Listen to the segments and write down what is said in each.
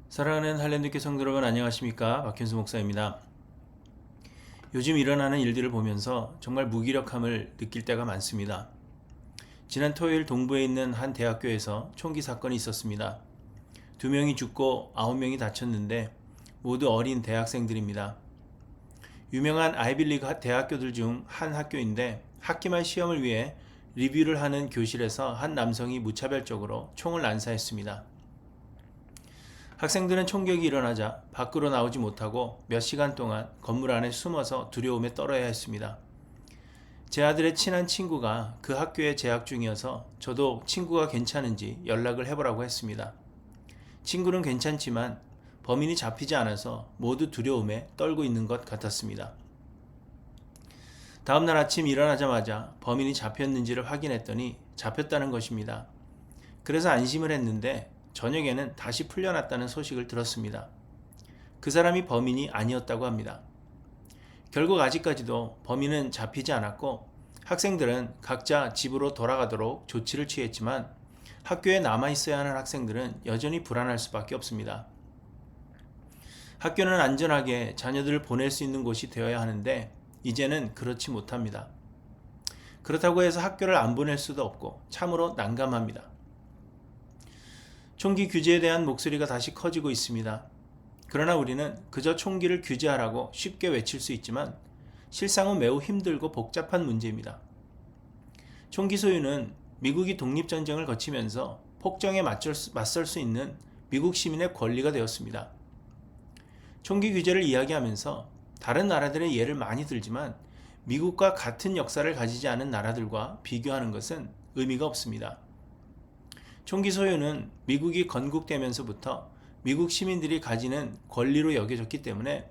사랑하는 할랜드교 성도 여러분, 안녕하십니까? 박현수 목사입니다. 요즘 일어나는 일들을 보면서 정말 무기력함을 느낄 때가 많습니다. 지난 토요일 동부에 있는 한 대학교에서 총기 사건이 있었습니다. 2명이 죽고 9명이 다쳤는데 모두 어린 대학생들입니다. 유명한 아이빌리그 대학교들 중 한 학교인데 학기말 시험을 위해 리뷰를 하는 교실에서 한 남성이 무차별적으로 총을 난사했습니다. 학생들은 총격이 일어나자 밖으로 나오지 못하고 몇 시간 동안 건물 안에 숨어서 두려움에 떨어야 했습니다. 제 아들의 친한 친구가 그 학교에 재학 중이어서 저도 친구가 괜찮은지 연락을 해보라고 했습니다. 친구는 괜찮지만 범인이 잡히지 않아서 모두 두려움에 떨고 있는 것 같았습니다. 다음날 아침 일어나자마자 범인이 잡혔는지를 확인했더니 잡혔다는 것입니다. 그래서 안심을 했는데 저녁에는 다시 풀려났다는 소식을 들었습니다. 그 사람이 범인이 아니었다고 합니다. 결국 아직까지도 범인은 잡히지 않았고 학생들은 각자 집으로 돌아가도록 조치를 취했지만 학교에 남아있어야 하는 학생들은 여전히 불안할 수밖에 없습니다. 학교는 안전하게 자녀들을 보낼 수 있는 곳이 되어야 하는데 이제는 그렇지 못합니다. 그렇다고 해서 학교를 안 보낼 수도 없고 참으로 난감합니다. 총기 규제에 대한 목소리가 다시 커지고 있습니다. 그러나 우리는 그저 총기를 규제하라고 쉽게 외칠 수 있지만 실상은 매우 힘들고 복잡한 문제입니다. 총기 소유는 미국이 독립전쟁을 거치면서 폭정에 맞설 수 있는 미국 시민의 권리가 되었습니다. 총기 규제를 이야기하면서 다른 나라들의 예를 많이 들지만 미국과 같은 역사를 가지지 않은 나라들과 비교하는 것은 의미가 없습니다. 총기 소유는 미국이 건국되면서부터 미국 시민들이 가지는 권리로 여겨졌기 때문에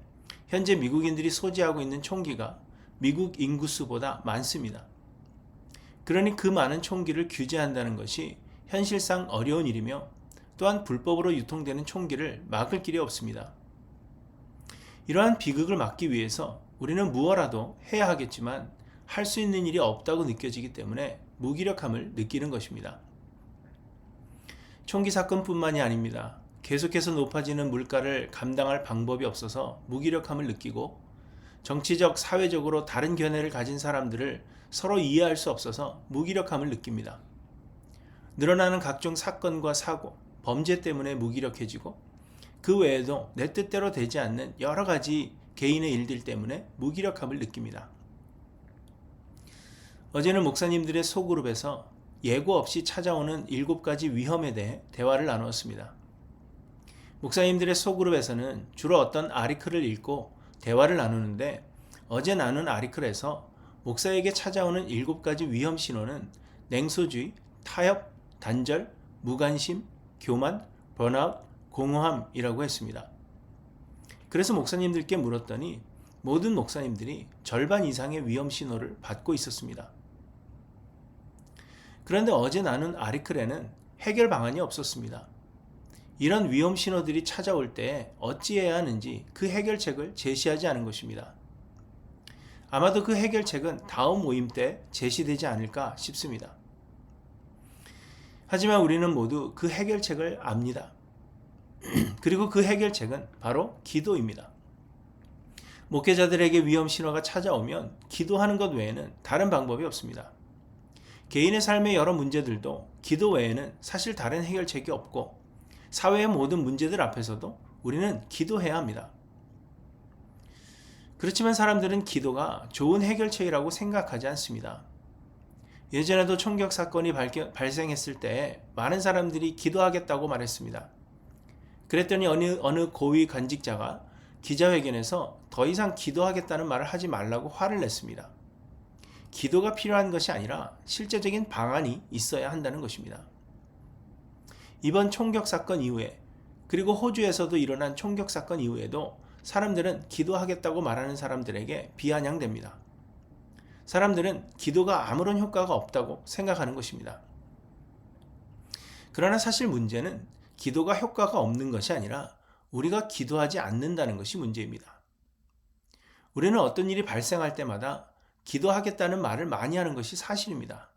현재 미국인들이 소지하고 있는 총기가 미국 인구수보다 많습니다. 그러니 그 많은 총기를 규제한다는 것이 현실상 어려운 일이며 또한 불법으로 유통되는 총기를 막을 길이 없습니다. 이러한 비극을 막기 위해서 우리는 무엇라도 해야 하겠지만 할 수 있는 일이 없다고 느껴지기 때문에 무기력함을 느끼는 것입니다. 총기 사건뿐만이 아닙니다. 계속해서 높아지는 물가를 감당할 방법이 없어서 무기력함을 느끼고 정치적, 사회적으로 다른 견해를 가진 사람들을 서로 이해할 수 없어서 무기력함을 느낍니다. 늘어나는 각종 사건과 사고, 범죄 때문에 무기력해지고 그 외에도 내 뜻대로 되지 않는 여러 가지 개인의 일들 때문에 무기력함을 느낍니다. 어제는 목사님들의 소그룹에서 예고 없이 찾아오는 7가지 위험에 대해 대화를 나누었습니다. 목사님들의 소그룹에서는 주로 어떤 아리클을 읽고 대화를 나누는데 어제 나눈 아리클에서 목사에게 찾아오는 7가지 위험 신호는 냉소주의, 타협, 단절, 무관심, 교만, 번아웃, 공허함이라고 했습니다. 그래서 목사님들께 물었더니 모든 목사님들이 절반 이상의 위험 신호를 받고 있었습니다. 그런데 어제 나눈 아리클에는 해결 방안이 없었습니다. 이런 위험 신호들이 찾아올 때 어찌해야 하는지 그 해결책을 제시하지 않은 것입니다. 아마도 그 해결책은 다음 모임 때 제시되지 않을까 싶습니다. 하지만 우리는 모두 그 해결책을 압니다. 그리고 그 해결책은 바로 기도입니다. 목회자들에게 위험 신호가 찾아오면 기도하는 것 외에는 다른 방법이 없습니다. 개인의 삶의 여러 문제들도 기도 외에는 사실 다른 해결책이 없고 사회의 모든 문제들 앞에서도 우리는 기도해야 합니다. 그렇지만 사람들은 기도가 좋은 해결책이라고 생각하지 않습니다. 예전에도 총격 사건이 발생했을 때 많은 사람들이 기도하겠다고 말했습니다. 그랬더니 어느 고위 관직자가 기자회견에서 더 이상 기도하겠다는 말을 하지 말라고 화를 냈습니다. 기도가 필요한 것이 아니라 실제적인 방안이 있어야 한다는 것입니다. 이번 총격 사건 이후에 그리고 호주에서도 일어난 총격 사건 이후에도 사람들은 기도하겠다고 말하는 사람들에게 비아냥됩니다. 사람들은 기도가 아무런 효과가 없다고 생각하는 것입니다. 그러나 사실 문제는 기도가 효과가 없는 것이 아니라 우리가 기도하지 않는다는 것이 문제입니다. 우리는 어떤 일이 발생할 때마다 기도하겠다는 말을 많이 하는 것이 사실입니다.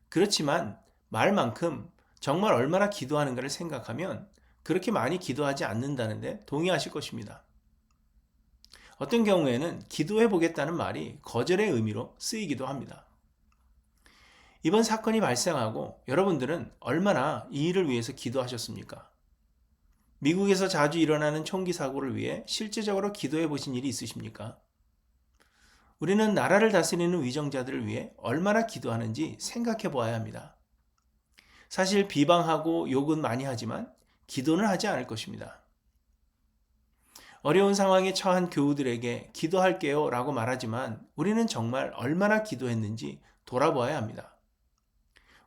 그렇지만 말만큼 정말 얼마나 기도하는가를 생각하면 그렇게 많이 기도하지 않는다는데 동의하실 것입니다. 어떤 경우에는 기도해 보겠다는 말이 거절의 의미로 쓰이기도 합니다. 이번 사건이 발생하고 여러분들은 얼마나 이 일을 위해서 기도하셨습니까? 미국에서 자주 일어나는 총기 사고를 위해 실제적으로 기도해 보신 일이 있으십니까? 우리는 나라를 다스리는 위정자들을 위해 얼마나 기도하는지 생각해 보아야 합니다. 사실 비방하고 욕은 많이 하지만 기도는 하지 않을 것입니다. 어려운 상황에 처한 교우들에게 기도할게요 라고 말하지만 우리는 정말 얼마나 기도했는지 돌아보아야 합니다.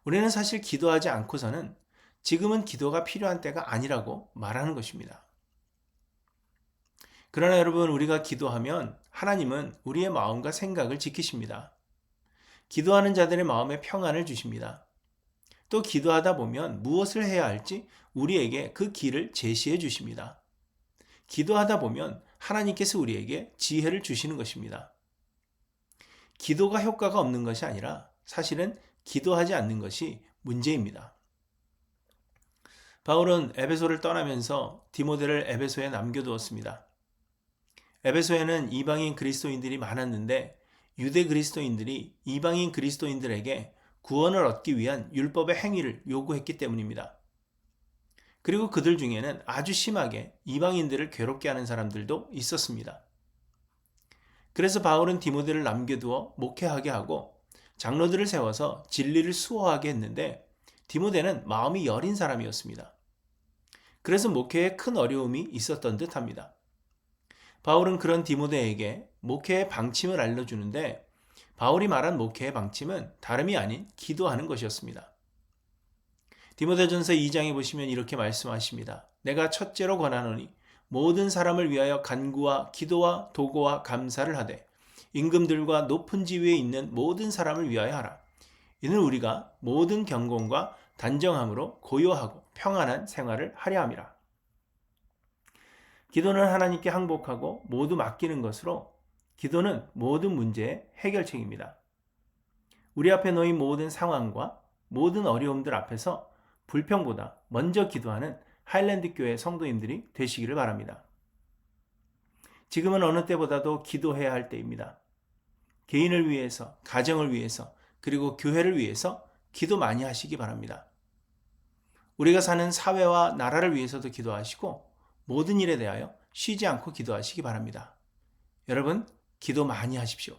우리는 사실 기도하지 않고서는 지금은 기도가 필요한 때가 아니라고 말하는 것입니다. 그러나 여러분, 우리가 기도하면 하나님은 우리의 마음과 생각을 지키십니다. 기도하는 자들의 마음에 평안을 주십니다. 또 기도하다 보면 무엇을 해야 할지 우리에게 그 길을 제시해 주십니다. 기도하다 보면 하나님께서 우리에게 지혜를 주시는 것입니다. 기도가 효과가 없는 것이 아니라 사실은 기도하지 않는 것이 문제입니다. 바울은 에베소를 떠나면서 디모데를 에베소에 남겨두었습니다. 에베소에는 이방인 그리스도인들이 많았는데 유대 그리스도인들이 이방인 그리스도인들에게 구원을 얻기 위한 율법의 행위를 요구했기 때문입니다. 그리고 그들 중에는 아주 심하게 이방인들을 괴롭게 하는 사람들도 있었습니다. 그래서 바울은 디모데를 남겨두어 목회하게 하고 장로들을 세워서 진리를 수호하게 했는데 디모데는 마음이 여린 사람이었습니다. 그래서 목회에 큰 어려움이 있었던 듯합니다. 바울은 그런 디모데에게 목회의 방침을 알려주는데 바울이 말한 목회의 방침은 다름이 아닌 기도하는 것이었습니다. 디모데전서 2장에 보시면 이렇게 말씀하십니다. 내가 첫째로 권하노니 모든 사람을 위하여 간구와 기도와 도고와 감사를 하되 임금들과 높은 지위에 있는 모든 사람을 위하여 하라. 이는 우리가 모든 경건과 단정함으로 고요하고 평안한 생활을 하려 함이라. 기도는 하나님께 항복하고 모두 맡기는 것으로 기도는 모든 문제의 해결책입니다. 우리 앞에 놓인 모든 상황과 모든 어려움들 앞에서 불평보다 먼저 기도하는 하일랜드 교회 성도님들이 되시기를 바랍니다. 지금은 어느 때보다도 기도해야 할 때입니다. 개인을 위해서, 가정을 위해서, 그리고 교회를 위해서 기도 많이 하시기 바랍니다. 우리가 사는 사회와 나라를 위해서도 기도하시고 모든 일에 대하여 쉬지 않고 기도하시기 바랍니다. 여러분, 기도 많이 하십시오.